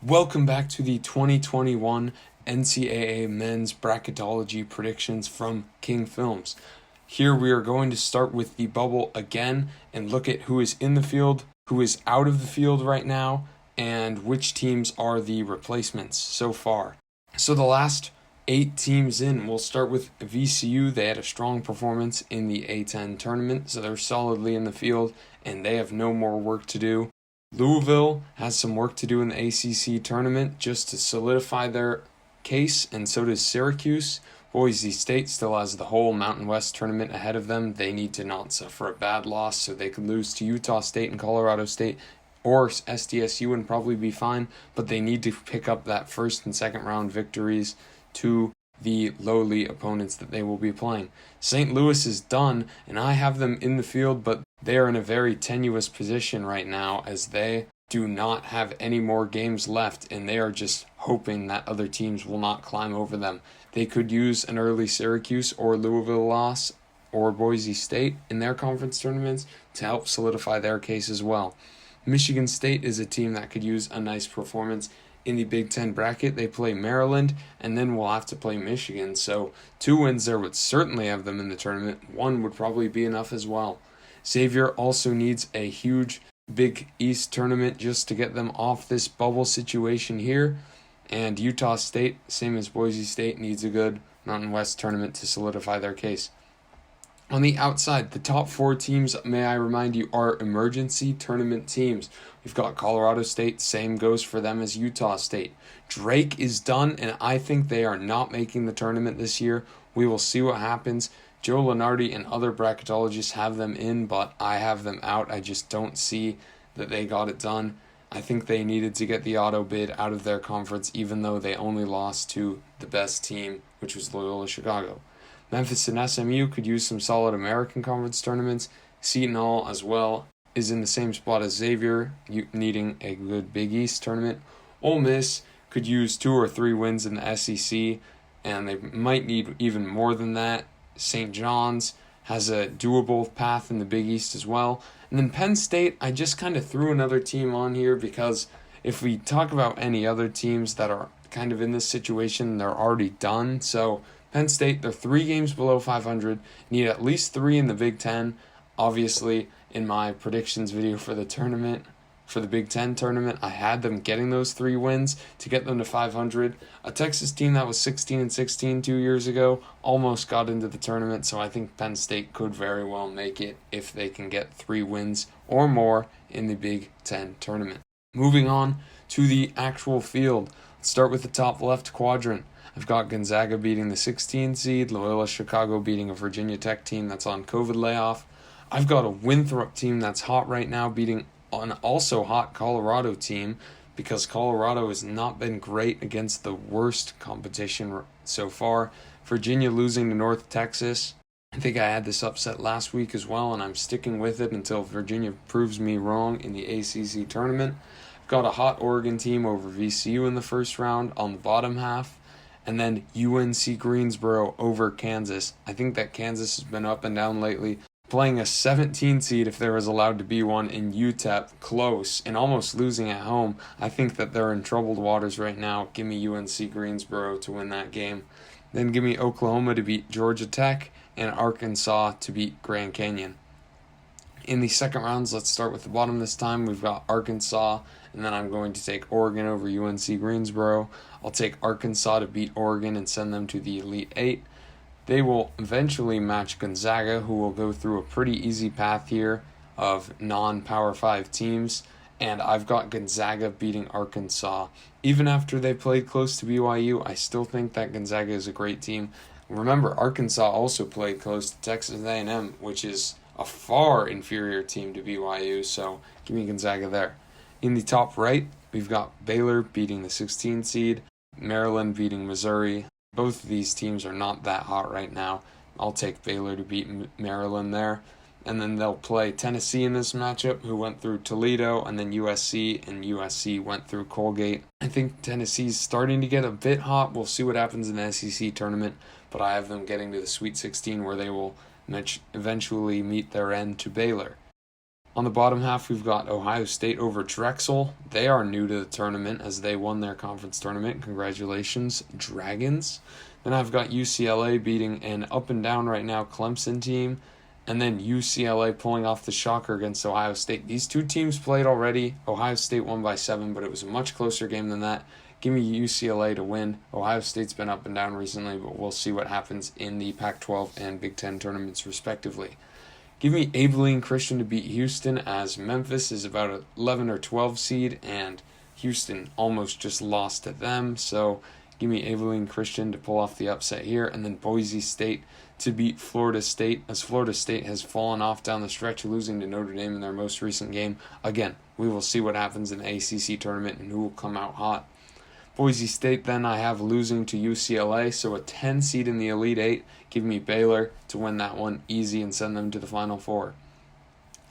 Welcome back to the 2021 NCAA Men's Bracketology predictions from King Films. Here we are going to start with the bubble again and look at who is in the field, who is out of the field right now, and which teams are the replacements so far. So the last 8 teams in, we'll start with VCU. They had a strong performance in the A10 tournament, so they're solidly in the field and they have no more work to do. Louisville has some work to do in the ACC tournament just to solidify their case, and so does Syracuse. Boise State still has the whole Mountain West tournament ahead of them. They need to not suffer a bad loss so they could lose to Utah State and Colorado State or SDSU and probably be fine, but they need to pick up that first and second round victories to the lowly opponents that they will be playing. St. Louis is done, and I have them in the field, but they are in a very tenuous position right now as they do not have any more games left, and they are just hoping that other teams will not climb over them. They could use an early Syracuse or Louisville loss or Boise State in their conference tournaments to help solidify their case as well. Michigan State is a team that could use a nice performance in the Big Ten bracket. They play Maryland, and then we'll have to play Michigan. So 2 wins there would certainly have them in the tournament. 1 would probably be enough as well. Xavier also needs a huge Big East tournament just to get them off this bubble situation here. And Utah State, same as Boise State, needs a good Mountain West tournament to solidify their case. On the outside, the top 4 teams, may I remind you, are emergency tournament teams. We've got Colorado State, same goes for them as Utah State. Drake is done, and I think they are not making the tournament this year. We will see what happens. Joe Lenardi and other bracketologists have them in, but I have them out. I just don't see that they got it done. I think they needed to get the auto bid out of their conference, even though they only lost to the best team, which was Loyola Chicago. Memphis and SMU could use some solid American Conference tournaments. Seton Hall as well is in the same spot as Xavier, needing a good Big East tournament. Ole Miss could use 2 or 3 wins in the SEC, and they might need even more than that. St. John's has a doable path in the Big East as well. And then Penn State, I just kind of threw another team on here because if we talk about any other teams that are kind of in this situation, they're already done. So Penn State, they're 3 games below 500, need at least 3 in the Big Ten. Obviously, in my predictions video for the tournament, for the Big Ten tournament, I had them getting those 3 wins to get them to 500. A Texas team that was 16-16 2 years ago almost got into the tournament, so I think Penn State could very well make it if they can get 3 wins or more in the Big Ten tournament. Moving on to the actual field, let's start with the top left quadrant. I've got Gonzaga beating the 16 seed, Loyola Chicago beating a Virginia Tech team that's on COVID layoff. I've got a Winthrop team that's hot right now beating an also hot Colorado team because Colorado has not been great against the worst competition so far. Virginia losing to North Texas. I think I had this upset last week as well, and I'm sticking with it until Virginia proves me wrong in the ACC tournament. I've got a hot Oregon team over VCU in the first round on the bottom half. And then UNC Greensboro over Kansas. I think that Kansas has been up and down lately, playing a 17 seed if there was allowed to be one in UTEP, close, and almost losing at home. I think that they're in troubled waters right now. Give me UNC Greensboro to win that game. Then give me Oklahoma to beat Georgia Tech and Arkansas to beat Grand Canyon. In the second rounds, let's start with the bottom this time. We've got Arkansas, and then I'm going to take Oregon over UNC Greensboro. I'll take Arkansas to beat Oregon and send them to the Elite 8. They will eventually match Gonzaga, who will go through a pretty easy path here of non-Power 5 teams. And I've got Gonzaga beating Arkansas. Even after they played close to BYU, I still think that Gonzaga is a great team. Remember, Arkansas also played close to Texas A&M, which is a far inferior team to BYU, so give me Gonzaga there. In the top right, we've got Baylor beating the 16 seed, Maryland beating Missouri. Both of these teams are not that hot right now. I'll take Baylor to beat Maryland there. And then they'll play Tennessee in this matchup, who went through Toledo, and then USC, and USC went through Colgate. I think Tennessee's starting to get a bit hot. We'll see what happens in the SEC tournament, but I have them getting to the Sweet 16 where they will eventually meet their end to Baylor. On the bottom half, we've got Ohio State over Drexel. They are new to the tournament as they won their conference tournament. Congratulations, Dragons. Then I've got UCLA beating an up and down right now Clemson team. And then UCLA pulling off the shocker against Ohio State. These two teams played already. Ohio State won by 7, but it was a much closer game than that. Give me UCLA to win. Ohio State's been up and down recently, but we'll see what happens in the Pac-12 and Big Ten tournaments respectively. Give me Abilene Christian to beat Houston, as Memphis is about an 11 or 12 seed, and Houston almost just lost to them. So give me Abilene Christian to pull off the upset here, and then Boise State to beat Florida State, as Florida State has fallen off down the stretch, losing to Notre Dame in their most recent game. Again, we will see what happens in the ACC tournament and who will come out hot. Boise State then I have losing to UCLA, so a 10 seed in the Elite Eight. Give me Baylor to win that one easy and send them to the Final Four.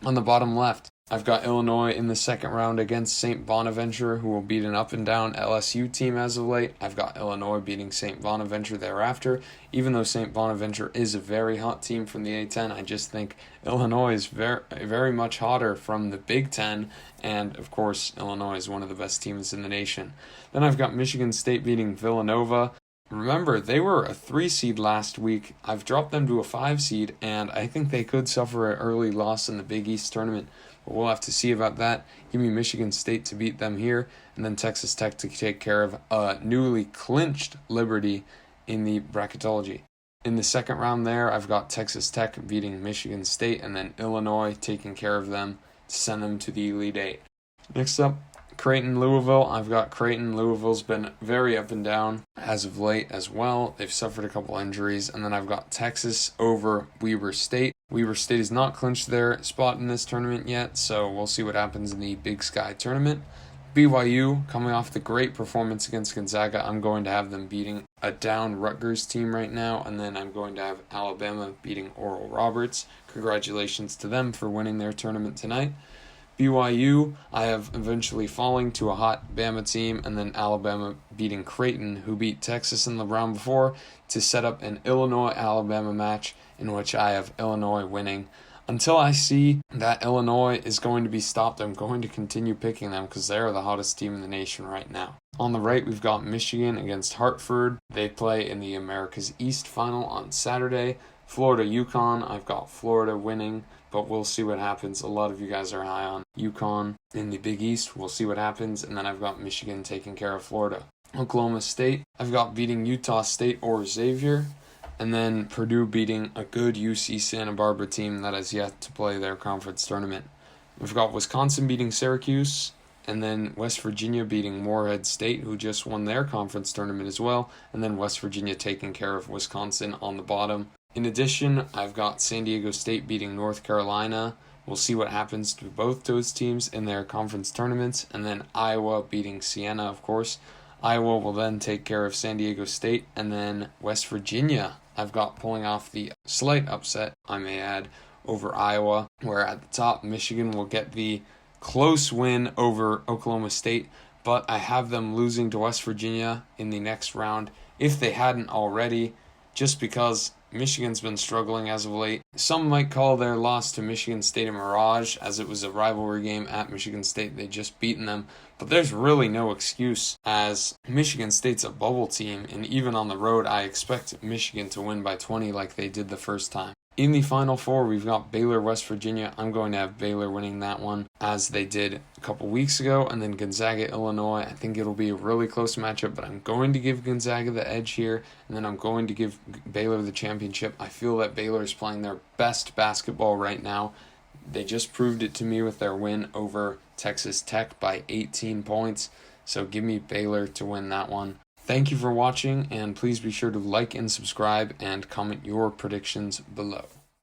On the bottom left, I've got Illinois in the second round against St. Bonaventure, who will beat an up-and-down LSU team as of late. I've got Illinois beating St. Bonaventure thereafter. Even though St. Bonaventure is a very hot team from the A10, I just think Illinois is very much hotter from the Big Ten, and of course, Illinois is one of the best teams in the nation. Then I've got Michigan State beating Villanova. Remember, they were a 3 seed last week. I've dropped them to a 5 seed, and I think they could suffer an early loss in the Big East tournament. But we'll have to see about that. Give me Michigan State to beat them here, and then Texas Tech to take care of a newly clinched Liberty in the bracketology. In the second round there, I've got Texas Tech beating Michigan State, and then Illinois taking care of them to send them to the Elite Eight. Next up, Creighton, Louisville. I've got Creighton. Louisville's been very up and down as of late as well. They've suffered a couple injuries. And then I've got Texas over Weber State. Weber State has not clinched their spot in this tournament yet, so we'll see what happens in the Big Sky tournament. BYU, coming off the great performance against Gonzaga, I'm going to have them beating a down Rutgers team right now, and then I'm going to have Alabama beating Oral Roberts. Congratulations to them for winning their tournament tonight. BYU, I have eventually falling to a hot Bama team, and then Alabama beating Creighton, who beat Texas in the round before, to set up an Illinois-Alabama match in which I have Illinois winning. Until I see that Illinois is going to be stopped, I'm going to continue picking them because they are the hottest team in the nation right now. On the right, we've got Michigan against Hartford. They play in the America's East final on Saturday. Florida, UConn, I've got Florida winning, but we'll see what happens. A lot of you guys are high on UConn in the Big East. We'll see what happens. And then I've got Michigan taking care of Florida. Oklahoma State, I've got beating Utah State or Xavier. And then Purdue beating a good UC Santa Barbara team that has yet to play their conference tournament. We've got Wisconsin beating Syracuse. And then West Virginia beating Morehead State, who just won their conference tournament as well. And then West Virginia taking care of Wisconsin on the bottom. In addition, I've got San Diego State beating North Carolina. We'll see what happens to both those teams in their conference tournaments. And then Iowa beating Siena, of course. Iowa will then take care of San Diego State. And then West Virginia, I've got pulling off the slight upset, I may add, over Iowa, where at the top, Michigan will get the close win over Oklahoma State. But I have them losing to West Virginia in the next round, if they hadn't already, just because Michigan's been struggling as of late. Some might call their loss to Michigan State a mirage, as it was a rivalry game at Michigan State. They just beaten them. But there's really no excuse, as Michigan State's a bubble team, and even on the road, I expect Michigan to win by 20 like they did the first time. In the Final Four, we've got Baylor, West Virginia. I'm going to have Baylor winning that one, as they did a couple weeks ago. And then Gonzaga, Illinois. I think it'll be a really close matchup, but I'm going to give Gonzaga the edge here. And then I'm going to give Baylor the championship. I feel that Baylor is playing their best basketball right now. They just proved it to me with their win over Texas Tech by 18 points. So give me Baylor to win that one. Thank you for watching, and please be sure to like and subscribe and comment your predictions below.